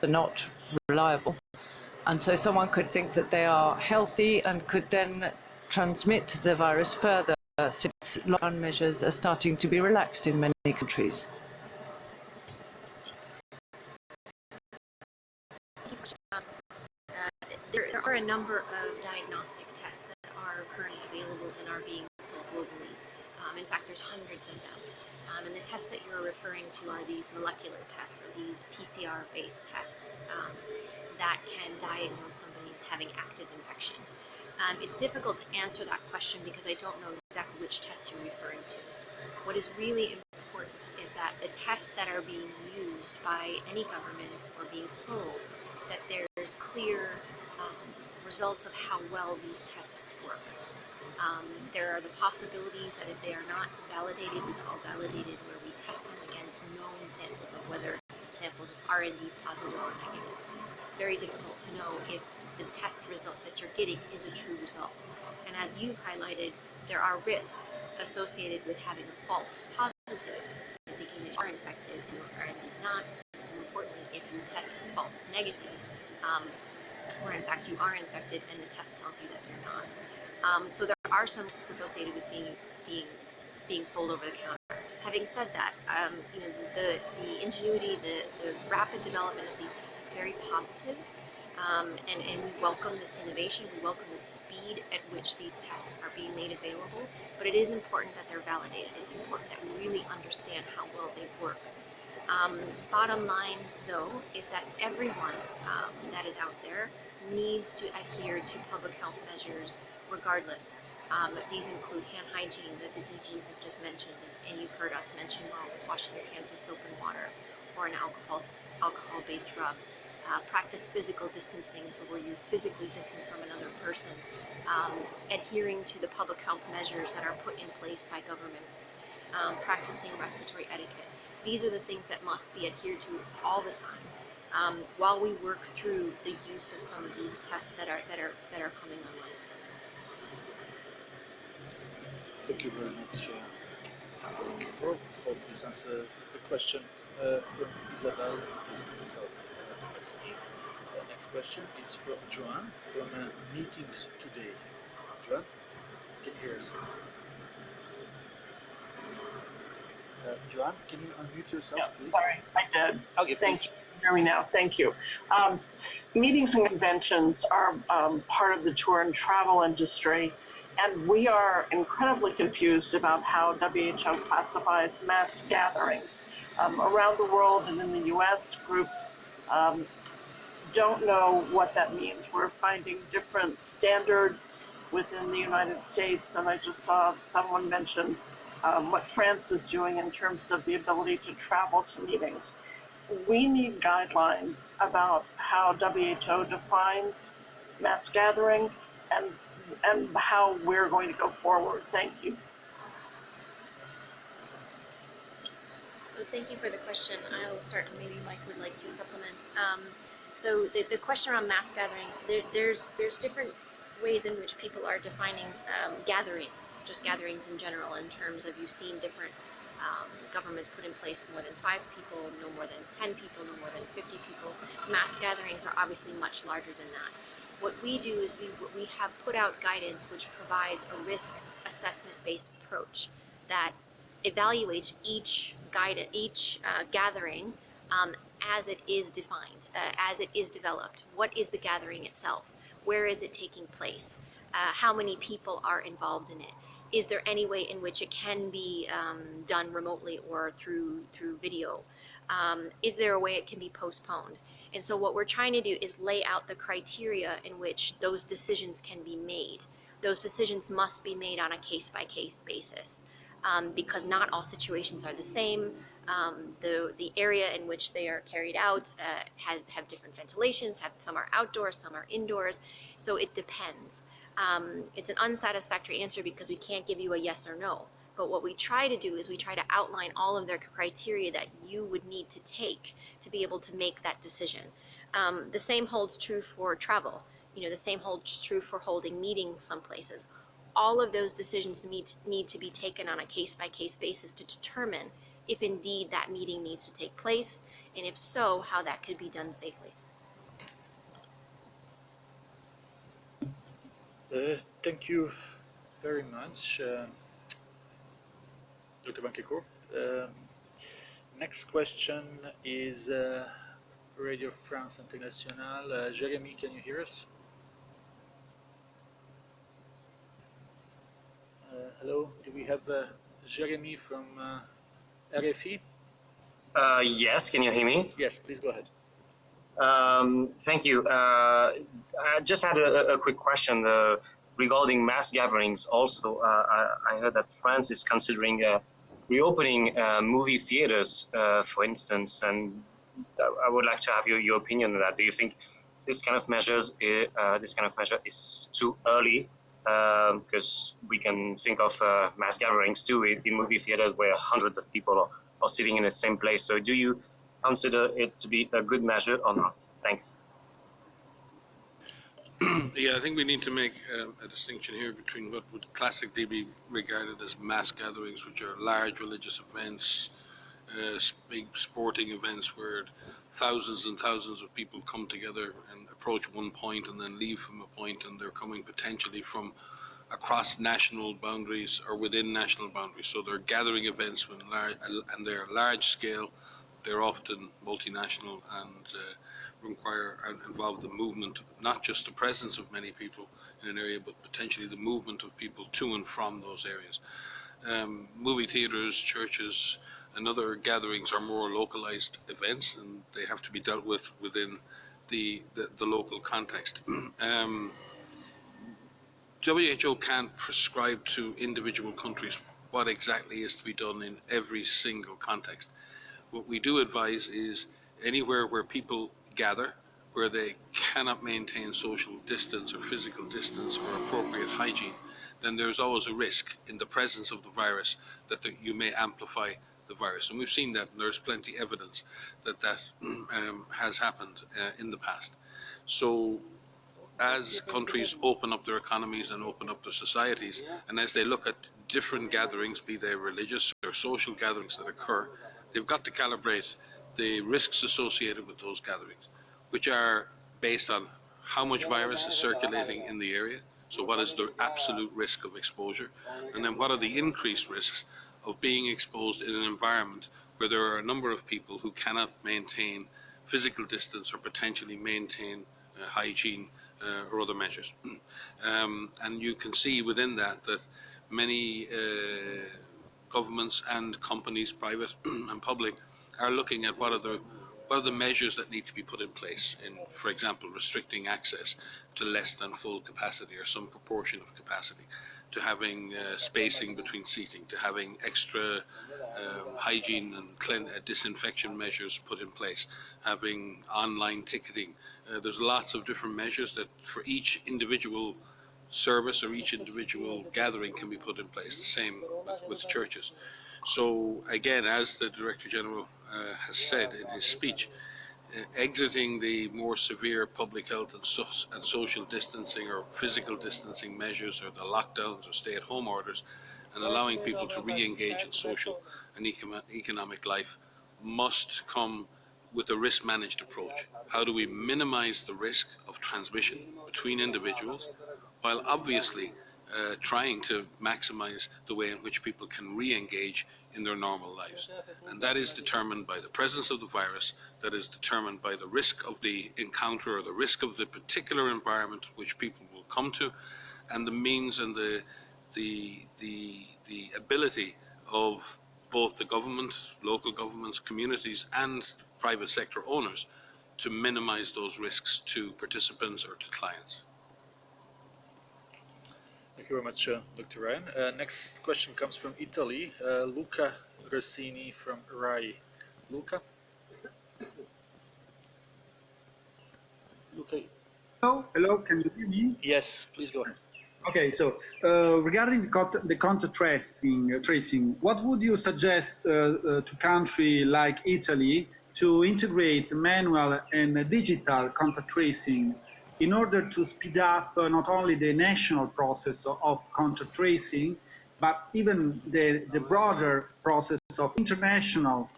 they're not reliable. And so someone could think that they are healthy and could then transmit the virus further, since lockdown measures are starting to be relaxed in many countries. There are a number of diagnostic tests that are currently available and are being sold globally. In fact, there's hundreds of them. And the tests that you're referring to are these molecular tests, or these PCR-based tests that can diagnose somebody as having active infection. It's difficult to answer that question because I don't know exactly which tests you're referring to. What is really important is that the tests that are being used by any governments or being sold, that there's clear results of how well these tests work. There are the possibilities that if they are not validated, we call validated, where we test them against known samples of whether samples are indeed positive or negative. It's very difficult to know if the test result that you're getting is a true result. And as you've highlighted, there are risks associated with having a false positive, thinking that you are infected and you are indeed not. And importantly, if you test false negative, or in fact you are infected and the test tells you that you're not. So there are some risks associated with being sold over the counter. Having said that, you know, the ingenuity, the rapid development of these tests is very positive, and we welcome this innovation. We welcome the speed at which these tests are being made available. But it is important that they're validated. It's important that we really understand how well they work. Bottom line, though, is that everyone that is out there needs to adhere to public health measures regardless. These include hand hygiene that the DG has just mentioned, and you've heard us mention, well, washing your hands with soap and water or an alcohol-based rub. Practice physical distancing, so where you physically distant from another person. Adhering to the public health measures that are put in place by governments. Practicing respiratory etiquette. These are the things that must be adhered to all the time, while we work through the use of some of these tests that are coming online. Thank you very much, for this answers the question from Isabel. Next question is from Joanne from Meetings Today. Joanne, can you hear us? Joanne, can you unmute yourself, please? Sorry, I did. Okay, thank you. Hear me now. Thank you. Meetings and conventions are part of the tour and travel industry, and we are incredibly confused about how WHO classifies mass gatherings. Around the world and in the US, groups don't know what that means. We're finding different standards within the United States, and I just saw someone mention what France is doing in terms of the ability to travel to meetings. We need guidelines about how WHO defines mass gathering and how we're going to go forward. Thank you. So thank you for the question. I will start, and maybe Mike would like to supplement. So the question around mass gatherings, there's different ways in which people are defining gatherings, just gatherings in general, in terms of, you've seen different governments put in place more than 5 people, no more than 10 people, no more than 50 people. Mass gatherings are obviously much larger than that. What we do is we have put out guidance which provides a risk assessment-based approach that evaluates each gathering as it is defined, as it is developed. What is the gathering itself? Where is it taking place? How many people are involved in it? Is there any way in which it can be done remotely or through video? Is there a way it can be postponed? And so what we're trying to do is lay out the criteria in which those decisions can be made. Those decisions must be made on a case-by-case basis, because not all situations are the same. The area in which they are carried out have different ventilations, some are outdoors, some are indoors, so it depends. It's an unsatisfactory answer because we can't give you a yes or no. But what we try to do is we try to outline all of their criteria that you would need to take to be able to make that decision. The same holds true for travel. The same holds true for holding meetings some places. All of those decisions need to be taken on a case-by-case basis to determine if indeed that meeting needs to take place and if so, how that could be done safely. Thank you very much, Dr. Bankekoff. Next question is Radio France Internationale. Jeremy, can you hear us? Hello, do we have Jeremy from RFI? Yes, can you hear me? Yes, please go ahead. Thank you. I just had a quick question regarding mass gatherings. Also, I heard that France is considering reopening movie theaters, for instance, and I would like to have your opinion on that. Do you think this kind of measure is too early? Because we can think of mass gatherings too in movie theaters where hundreds of people are sitting in the same place. So do you consider it to be a good measure or not? Thanks. Yeah, I think we need to make a distinction here between what would classically be regarded as mass gatherings, which are large religious events, big sporting events where thousands and thousands of people come together and approach one point and then leave from a point, and they're coming potentially from across national boundaries or within national boundaries. So they're gathering events and they're large scale. They're often multinational and require and involve the movement, not just the presence of many people in an area, but potentially the movement of people to and from those areas. Movie theaters, churches, and other gatherings are more localized events, and they have to be dealt with within the local context. WHO can't prescribe to individual countries what exactly is to be done in every single context. What we do advise is anywhere where people gather, where they cannot maintain social distance or physical distance or appropriate hygiene, then there's always a risk in the presence of the virus that you may amplify the virus. And we've seen that, and there's plenty of evidence that has happened in the past. So as countries open up their economies and open up their societies, and as they look at different gatherings, be they religious or social gatherings that occur, they've got to calibrate the risks associated with those gatherings, which are based on how much virus is circulating in the area, so what is the absolute risk of exposure, and then what are the increased risks of being exposed in an environment where there are a number of people who cannot maintain physical distance or potentially maintain hygiene or other measures. And you can see within that many governments and companies, private and public, are looking at what are the measures that need to be put in place in, for example, restricting access to less than full capacity or some proportion of capacity, to having spacing between seating, to having extra hygiene and disinfection measures put in place, having online ticketing. There's lots of different measures that for each individual service or each individual gathering can be put in place, the same with churches. So again, as the Director General has said in his speech, exiting the more severe public health and social distancing or physical distancing measures or the lockdowns or stay-at-home orders and allowing people to re-engage in social and economic life must come with a risk-managed approach. How do we minimize the risk of transmission between individuals while obviously trying to maximize the way in which people can re-engage in their normal lives? And that is determined by the presence of the virus, that is determined by the risk of the encounter or the risk of the particular environment which people will come to, and the means and the ability of both the government, local governments, communities, and private sector owners to minimize those risks to participants or to clients. Thank you very much, Dr. Ryan. Next question comes from Italy, Luca Rossini from RAI. Luca? Luca? Hello, can you hear me? Yes, please go ahead. Okay, so regarding the contact tracing, what would you suggest to country like Italy to integrate manual and digital contact tracing in order to speed up not only the national process of contact tracing, but even the broader process of international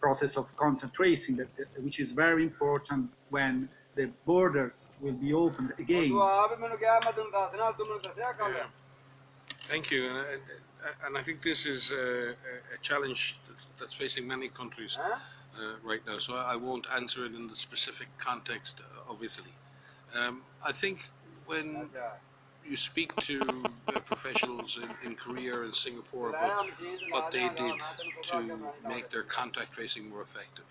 process of contact tracing, which is very important when the border will be opened again. Thank you, and I think this is a challenge that's facing many countries right now. So I won't answer it in the specific context of Italy. I think when you speak to professionals in Korea and Singapore about what they did to make their contact tracing more effective,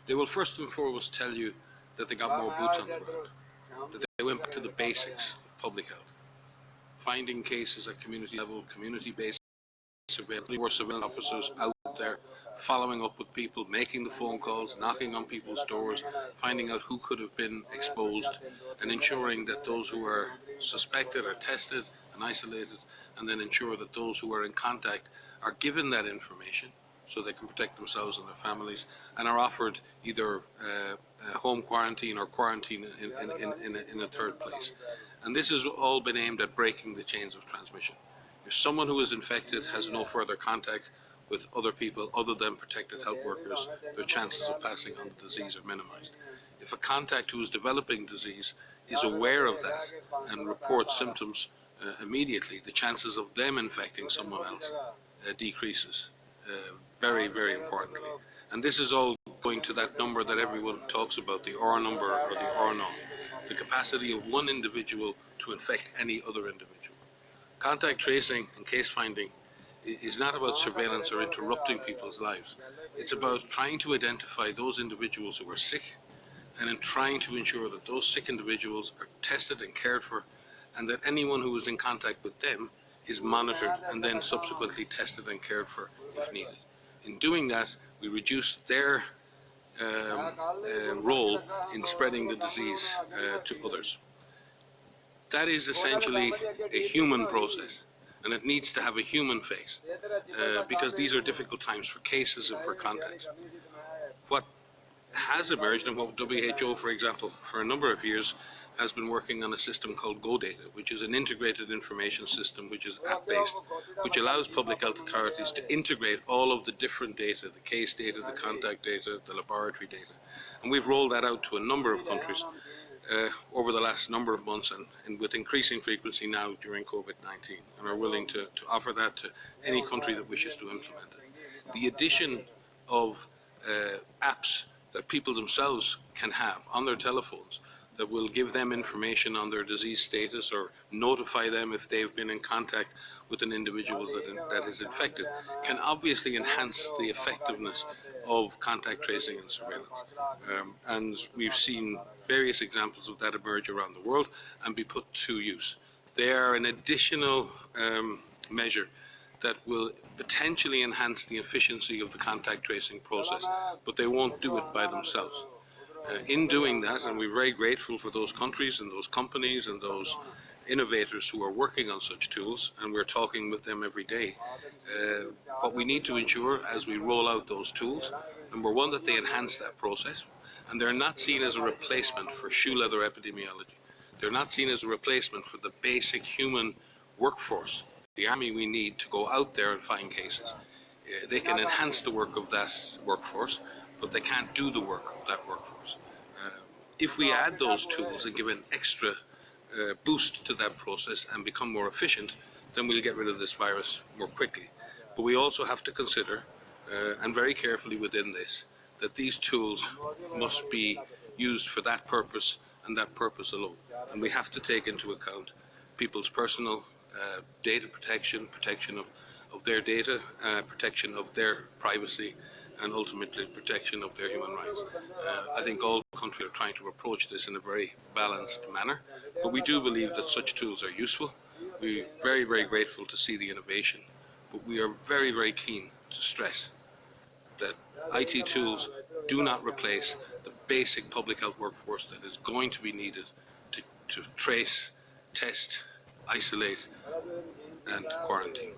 they will first and foremost tell you that they got more boots on the ground, that they went back to the basics of public health, finding cases at community level, community-based surveillance, more surveillance officers out there following up with people, making the phone calls, knocking on people's doors, finding out who could have been exposed, and ensuring that those who are suspected are tested and isolated, and then ensure that those who are in contact are given that information so they can protect themselves and their families, and are offered either home quarantine or quarantine in a third place. And this has all been aimed at breaking the chains of transmission. If someone who is infected has no further contact with other people other than protected health workers, their chances of passing on the disease are minimized. If a contact who is developing disease is aware of that and reports symptoms immediately, the chances of them infecting someone else decreases very, very importantly. And this is all going to that number that everyone talks about, the R number or the R norm, the capacity of one individual to infect any other individual. Contact tracing and case finding is not about surveillance or interrupting people's lives. It's about trying to identify those individuals who are sick and in trying to ensure that those sick individuals are tested and cared for, and that anyone who is in contact with them is monitored and then subsequently tested and cared for if needed. In doing that, we reduce their role in spreading the disease to others. That is essentially a human process, and it needs to have a human face because these are difficult times for cases and for contacts. What has emerged, and what WHO, for example, for a number of years has been working on a system called GoData, which is an integrated information system, which is app-based, which allows public health authorities to integrate all of the different data, the case data, the contact data, the laboratory data. And we've rolled that out to a number of countries over the last number of months, and with increasing frequency now during COVID-19, and are willing to offer that to any country that wishes to implement it. The addition of apps that people themselves can have on their telephones that will give them information on their disease status or notify them if they've been in contact with an individual that is infected can obviously enhance the effectiveness of contact tracing and surveillance. And we've seen various examples of that emerge around the world and be put to use. They are an additional measure that will potentially enhance the efficiency of the contact tracing process, but they won't do it by themselves. In doing that, and we're very grateful for those countries and those companies and those innovators who are working on such tools, and we're talking with them every day. What we need to ensure as we roll out those tools, number one, that they enhance that process, and they're not seen as a replacement for shoe leather epidemiology. They're not seen as a replacement for the basic human workforce, the army we need to go out there and find cases. They can enhance the work of that workforce, but they can't do the work of that workforce. If we add those tools and give an extra boost to that process and become more efficient, then we'll get rid of this virus more quickly. But we also have to consider, and very carefully within this, that these tools must be used for that purpose and that purpose alone. And we have to take into account people's personal data protection, protection of their data, protection of their privacy, and ultimately protection of their human rights. I think all countries are trying to approach this in a very balanced manner, but we do believe that such tools are useful. We're very, very grateful to see the innovation, but we are very, very keen to stress that IT tools do not replace the basic public health workforce that is going to be needed to trace, test, isolate, and quarantine.